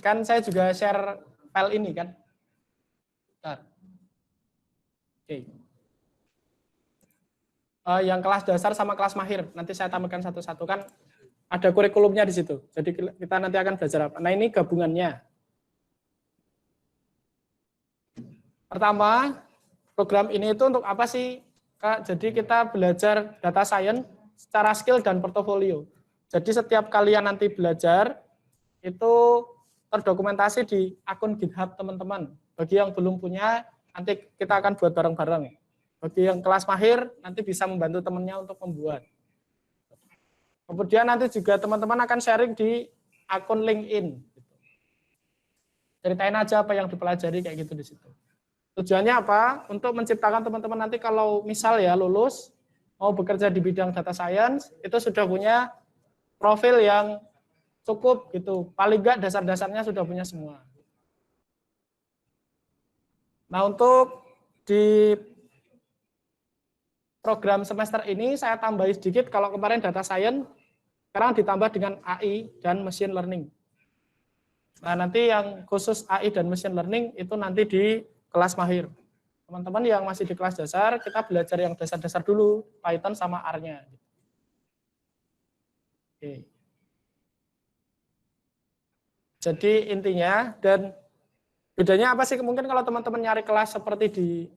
Kan saya juga share file ini kan. Bentar. Oke. Yang kelas dasar sama kelas mahir nanti saya tampilkan satu-satu, kan ada kurikulumnya di situ. Jadi kita nanti akan belajar apa. Nah, ini gabungannya. Pertama, program ini itu untuk apa sih, Kak? Jadi kita belajar data science secara skill dan portofolio. Jadi setiap kalian nanti belajar itu terdokumentasi di akun GitHub teman-teman. Bagi yang belum punya, nanti kita akan buat bareng-bareng. Bagi yang kelas mahir, nanti bisa membantu temannya untuk membuat. Kemudian nanti juga teman-teman akan sharing di akun LinkedIn. Ceritain aja apa yang dipelajari kayak gitu di situ. Tujuannya apa? Untuk menciptakan teman-teman nanti kalau misal ya lulus, mau bekerja di bidang data science, itu sudah punya profil yang cukup gitu. Paling enggak dasar-dasarnya sudah punya semua. Nah, untuk di program semester ini saya tambahin sedikit, kalau kemarin data science, sekarang ditambah dengan AI dan machine learning. Nah, nanti yang khusus AI dan machine learning itu nanti di kelas mahir. Teman-teman yang masih di kelas dasar, kita belajar yang dasar-dasar dulu, Python sama R-nya. Oke. Jadi intinya, dan bedanya apa sih? Mungkin kalau teman-teman nyari kelas seperti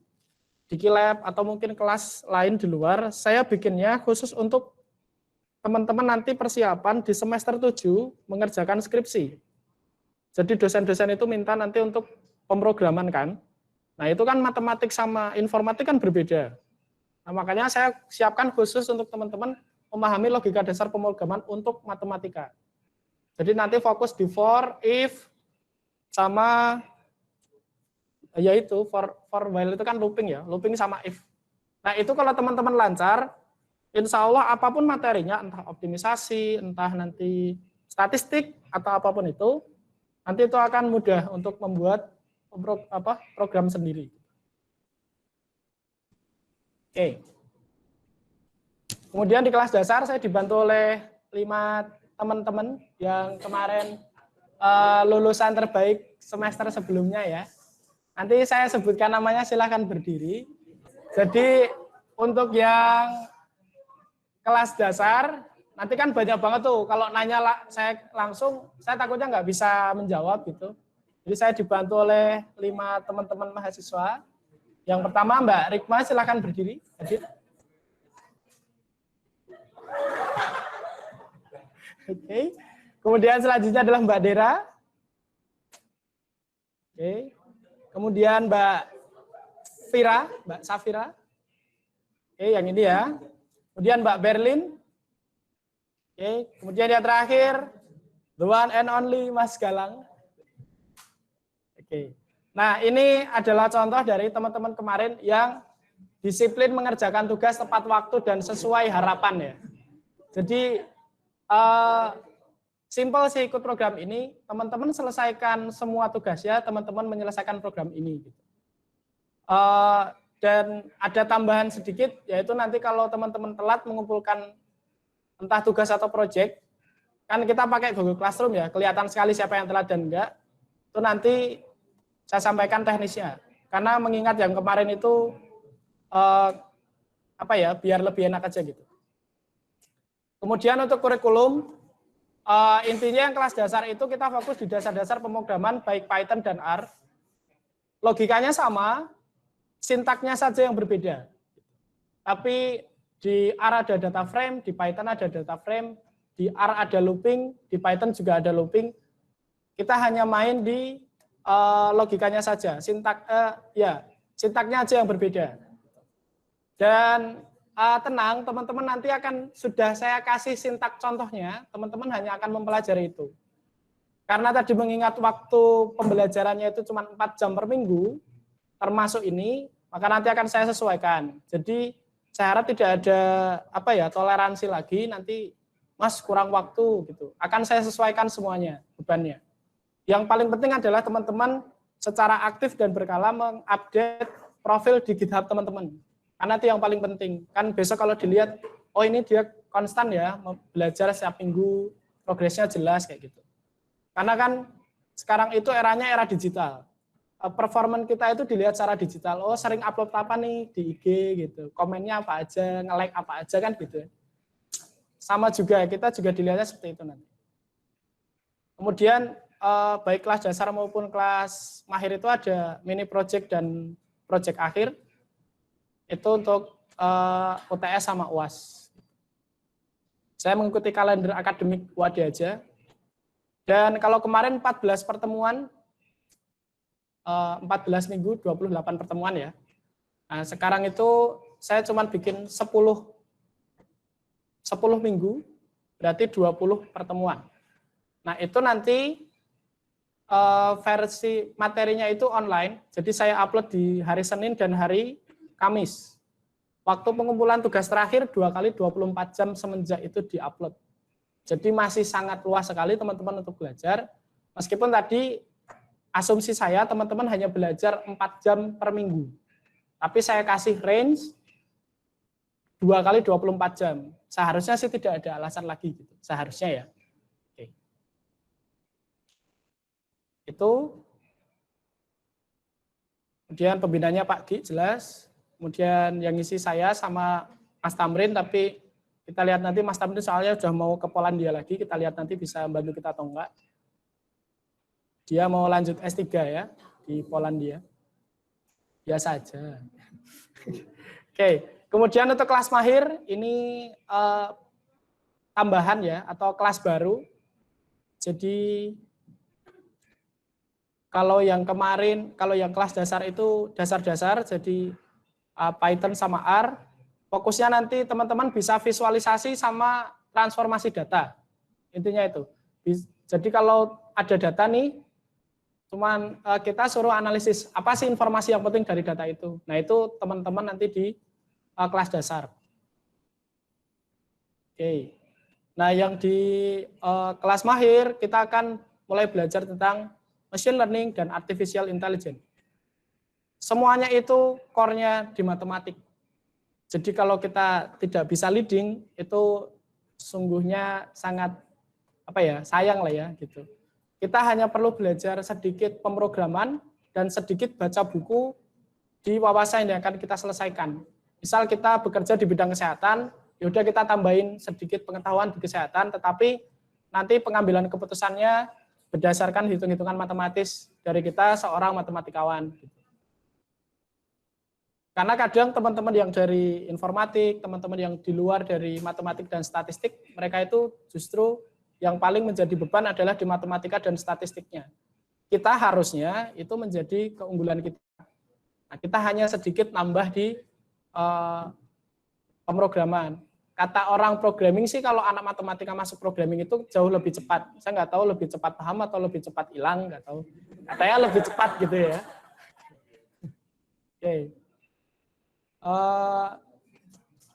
di Kilab atau mungkin kelas lain di luar, saya bikinnya khusus untuk teman-teman nanti persiapan di semester 7 mengerjakan skripsi. Jadi dosen-dosen itu minta nanti untuk pemrograman kan. Nah, itu kan matematik sama informatik kan berbeda. Nah, makanya saya siapkan khusus untuk teman-teman memahami logika dasar pemrograman untuk matematika. Jadi nanti fokus di for, if, sama yaitu for while itu kan looping ya, looping sama if. Nah, itu kalau teman-teman lancar, insya Allah apapun materinya, entah optimisasi, entah nanti statistik, atau apapun itu, nanti itu akan mudah untuk membuat program sendiri. Oke. Kemudian di kelas dasar saya dibantu oleh 5 teman-teman yang kemarin lulusan terbaik semester sebelumnya ya. Nanti saya sebutkan namanya, silahkan berdiri. Jadi untuk yang kelas dasar, nanti kan banyak banget tuh, kalau nanya saya langsung, saya takutnya nggak bisa menjawab gitu. Jadi saya dibantu oleh 5 teman-teman mahasiswa. Yang pertama Mbak Rikma, silahkan berdiri. Oke. Kemudian selanjutnya adalah Mbak Dera. Oke. Kemudian Mbak Fira, Mbak Safira. Oke, yang ini ya. Kemudian Mbak Berlin. Oke. Kemudian yang terakhir, the one and only Mas Galang. Oke. Nah, ini adalah contoh dari teman-teman kemarin yang disiplin mengerjakan tugas tepat waktu dan sesuai harapan ya. Jadi simple sih ikut program ini, teman-teman selesaikan semua tugasnya, teman-teman menyelesaikan program ini. Dan ada tambahan sedikit, yaitu nanti kalau teman-teman telat mengumpulkan entah tugas atau proyek, kan kita pakai Google Classroom ya, kelihatan sekali siapa yang telat dan enggak. Itu nanti saya sampaikan teknisnya, karena mengingat yang kemarin itu biar lebih enak aja gitu. Kemudian untuk kurikulum, intinya yang kelas dasar itu kita fokus di dasar-dasar pemrograman baik Python dan R. Logikanya sama, sintaknya saja yang berbeda. Tapi di R ada data frame, di Python ada data frame, di R ada looping, di Python juga ada looping. Kita hanya main di logikanya saja, sintaknya aja yang berbeda. Dan tenang, teman-teman nanti akan sudah saya kasih sintak contohnya, teman-teman hanya akan mempelajari itu. Karena tadi mengingat waktu pembelajarannya itu cuma 4 jam per minggu, termasuk ini, maka nanti akan saya sesuaikan. Jadi saya harap tidak ada toleransi lagi, nanti Mas kurang waktu gitu. Akan saya sesuaikan semuanya bebannya. Yang paling penting adalah teman-teman secara aktif dan berkala mengupdate profil di GitHub teman-teman. Karena itu yang paling penting. Kan besok kalau dilihat, oh ini dia konstan ya, belajar setiap minggu, progresnya jelas kayak gitu. Karena kan sekarang itu eranya era digital. Performance kita itu dilihat secara digital. Oh, sering upload apa nih di IG gitu. Komennya apa aja, nge-like apa aja kan gitu. Sama juga, kita juga dilihatnya seperti itu nanti. Kemudian baik kelas dasar maupun kelas mahir itu ada mini project dan project akhir. Itu untuk UTS sama UAS. Saya mengikuti kalender akademik UAD aja. Dan kalau kemarin 14 pertemuan, 14 minggu, 28 pertemuan ya. Nah, sekarang itu saya cuma bikin 10 minggu, berarti 20 pertemuan. Nah, itu nanti versi materinya itu online, jadi saya upload di hari Senin dan hari Kamis. Waktu pengumpulan tugas terakhir 2 kali 24 jam semenjak itu diupload. Jadi masih sangat luas sekali teman-teman untuk belajar. Meskipun tadi asumsi saya teman-teman hanya belajar 4 jam per minggu. Tapi saya kasih range 2 kali 24 jam. Seharusnya sih tidak ada alasan lagi gitu. Seharusnya ya. Oke. Itu. Kemudian pembinanya Pak Gi jelas. Kemudian yang ngisi saya sama Mas Tamrin, tapi kita lihat nanti Mas Tamrin soalnya sudah mau ke Polandia lagi, kita lihat nanti bisa bantu kita atau enggak. Dia mau lanjut S3 ya, di Polandia. Biasa aja. Oke, kemudian untuk kelas mahir, ini tambahan ya, atau kelas baru. Jadi, kalau yang kemarin, kalau yang kelas dasar itu dasar-dasar, jadi Python sama R, fokusnya nanti teman-teman bisa visualisasi sama transformasi data. Intinya itu. Jadi kalau ada data nih, cuman kita suruh analisis apa sih informasi yang penting dari data itu. Nah itu teman-teman nanti di kelas dasar. Oke. Nah yang di kelas mahir kita akan mulai belajar tentang machine learning dan artificial intelligence. Semuanya itu core-nya di matematik. Jadi kalau kita tidak bisa leading itu sungguhnya sangat sayang lah ya gitu. Kita hanya perlu belajar sedikit pemrograman dan sedikit baca buku di wawasan yang akan kita selesaikan. Misal kita bekerja di bidang kesehatan, yaudah kita tambahin sedikit pengetahuan di kesehatan, tetapi nanti pengambilan keputusannya berdasarkan hitung-hitungan matematis dari kita seorang matematikawan. Karena kadang teman-teman yang dari informatik, teman-teman yang di luar dari matematik dan statistik, mereka itu justru yang paling menjadi beban adalah di matematika dan statistiknya. Kita harusnya itu menjadi keunggulan kita. Nah, kita hanya sedikit nambah di pemrograman. Kata orang programming sih kalau anak matematika masuk programming itu jauh lebih cepat. Saya nggak tahu lebih cepat paham atau lebih cepat hilang, nggak tahu. Katanya lebih cepat gitu ya. Oke.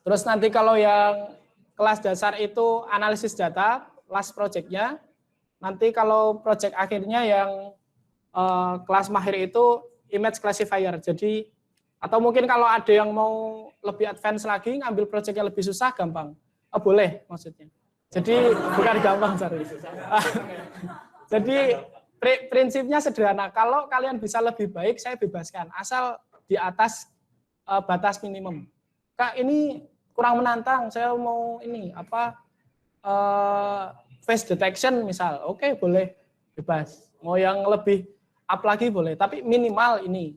Terus nanti kalau yang kelas dasar itu analisis data, last project-nya. Nanti kalau project akhirnya yang kelas mahir itu image classifier. Jadi atau mungkin kalau ada yang mau lebih advance lagi ngambil project yang lebih susah, gampang. Boleh maksudnya. Jadi bukan gampang, sorry. Jadi prinsipnya sederhana. Kalau kalian bisa lebih baik, saya bebaskan. Asal di atas batas minimum. Kak, ini kurang menantang. Saya mau ini face detection misal. Oke, boleh bebas. Mau yang lebih up lagi boleh, tapi minimal ini.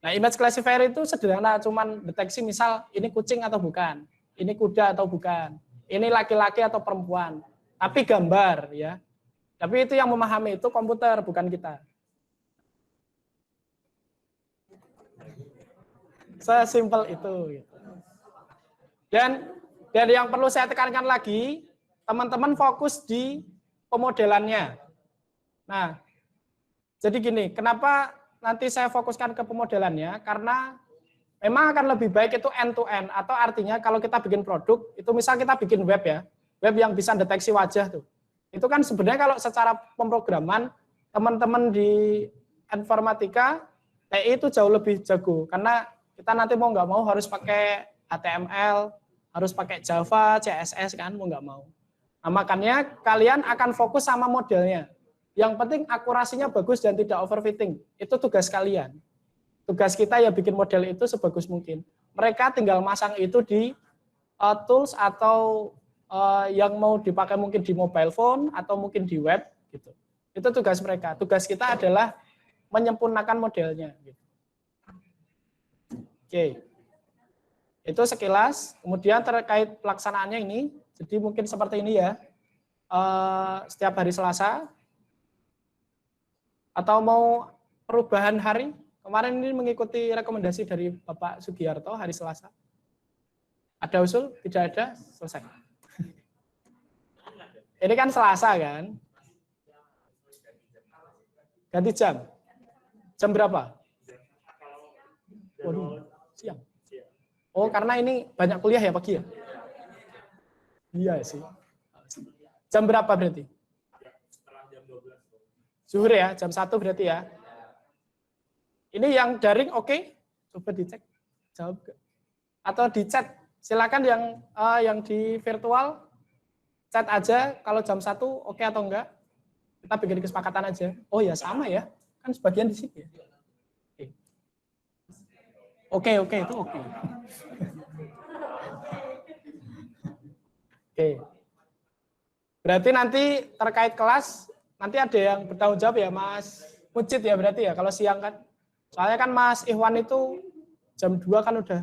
Nah, image classifier itu sederhana, cuman deteksi misal ini kucing atau bukan, ini kuda atau bukan, ini laki-laki atau perempuan. Tapi gambar ya. Tapi itu yang memahami itu komputer, bukan kita. Sesimpel itu. Dan yang perlu saya tekankan lagi, teman-teman fokus di pemodelannya. Nah, jadi gini, kenapa nanti saya fokuskan ke pemodelannya? Karena memang akan lebih baik itu end to end, atau artinya kalau kita bikin produk, itu misal kita bikin web ya, web yang bisa deteksi wajah tuh. Itu kan sebenarnya kalau secara pemrograman, teman-teman di informatika, TI itu jauh lebih jago, karena kita nanti mau nggak mau harus pakai HTML, harus pakai Java, CSS kan, mau nggak mau. Nah, makanya kalian akan fokus sama modelnya. Yang penting akurasinya bagus dan tidak overfitting. Itu tugas kalian. Tugas kita ya bikin model itu sebagus mungkin. Mereka tinggal masang itu di tools atau yang mau dipakai mungkin di mobile phone atau mungkin di web gitu. Itu tugas mereka. Tugas kita adalah menyempurnakan modelnya gitu. Oke. Itu sekilas. Kemudian terkait pelaksanaannya ini, jadi mungkin seperti ini ya. Setiap hari Selasa atau mau perubahan hari. Kemarin ini mengikuti rekomendasi dari Bapak Sugiarto hari Selasa. Ada usul? Tidak ada? Selesai. Ini kan Selasa kan? Ganti jam. Jam berapa? Waduh, siang. Oh, karena ini banyak kuliah ya pagi ya? Iya sih. Jam berapa berarti? Zuhur ya, jam 1 berarti ya. Ini yang daring oke? Coba dicek. Jawab gak? Atau di chat. Silakan yang di virtual chat aja kalau jam 1 oke atau enggak. Kita bikin kesepakatan aja. Oh ya sama ya. Kan sebagian di sini ya. Oke, itu oke. Oke. Berarti nanti terkait kelas, nanti ada yang bertanggung jawab ya Mas Mujid ya berarti ya, kalau siang kan. Soalnya kan Mas Ikhwan itu jam 2 kan udah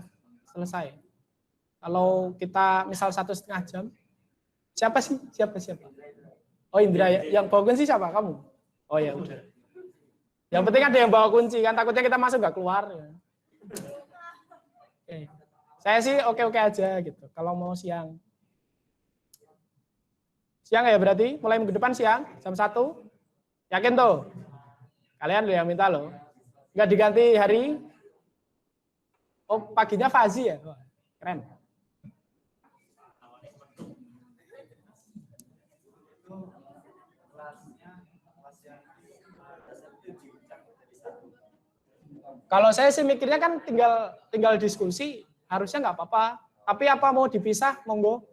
selesai. Kalau kita misal 1,5 jam, siapa sih? Siapa? Oh Indra, yang bawa kunci siapa? Kamu? Oh ya udah. Yang penting ada yang bawa kunci kan, takutnya kita masuk nggak keluar. Ya. Oke. Saya sih oke-oke aja gitu, kalau mau siang. Siang ya berarti, mulai minggu depan siang, jam 1. Yakin tuh? Kalian yang minta loh. Nggak diganti hari? Oh, paginya Fazi ya? Keren. Kalau saya sih mikirnya kan tinggal diskusi, harusnya nggak apa-apa. Tapi apa mau dipisah, monggo.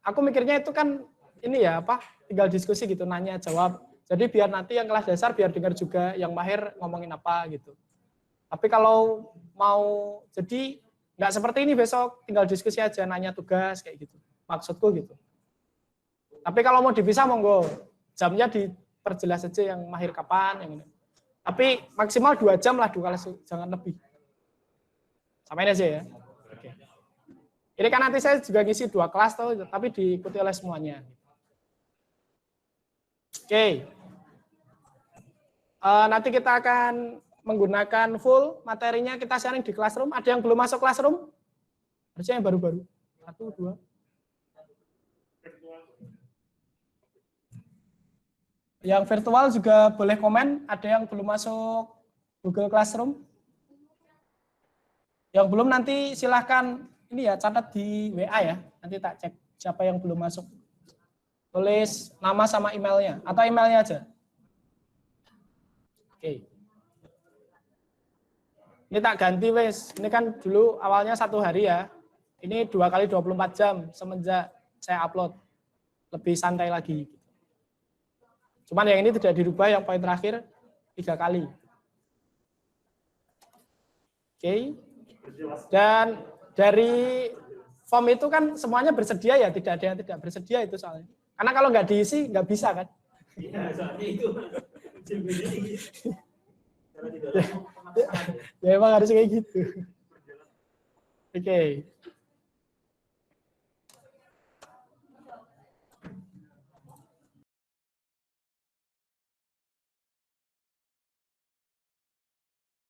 Aku mikirnya itu kan ini ya apa, tinggal diskusi gitu, nanya jawab. Jadi biar nanti yang kelas dasar biar dengar juga yang mahir ngomongin apa gitu. Tapi kalau mau jadi nggak seperti ini besok, tinggal diskusi aja, nanya tugas kayak gitu. Maksudku gitu. Tapi kalau mau dipisah monggo, jamnya diperjelas aja yang mahir kapan, yang ini. Tapi maksimal 2 jam lah, 2 kelas, jangan lebih. Samain aja ya. Oke. Ini kan nanti saya juga ngisi 2 kelas tuh, tapi diikuti oleh semuanya. Oke. Nanti kita akan menggunakan full materinya, kita sharing di Classroom. Ada yang belum masuk Classroom? Harusnya yang baru-baru. 1, 2. Yang virtual juga boleh komen. Ada yang belum masuk Google Classroom? Yang belum nanti silahkan ini ya, catat di WA ya. Nanti tak cek siapa yang belum masuk. Tulis nama sama emailnya, atau emailnya aja. Oke. Ini tak ganti wes. Ini kan dulu awalnya 1 hari ya. Ini 2 kali 24 jam semenjak saya upload. Lebih santai lagi. Cuman yang ini tidak dirubah, yang poin terakhir 3 kali. Oke. Dan dari form itu kan semuanya bersedia ya, tidak ada yang tidak bersedia itu soalnya. Karena kalau nggak diisi nggak bisa kan. Iya, soalnya itu. Ya emang harus kayak gitu. Oke.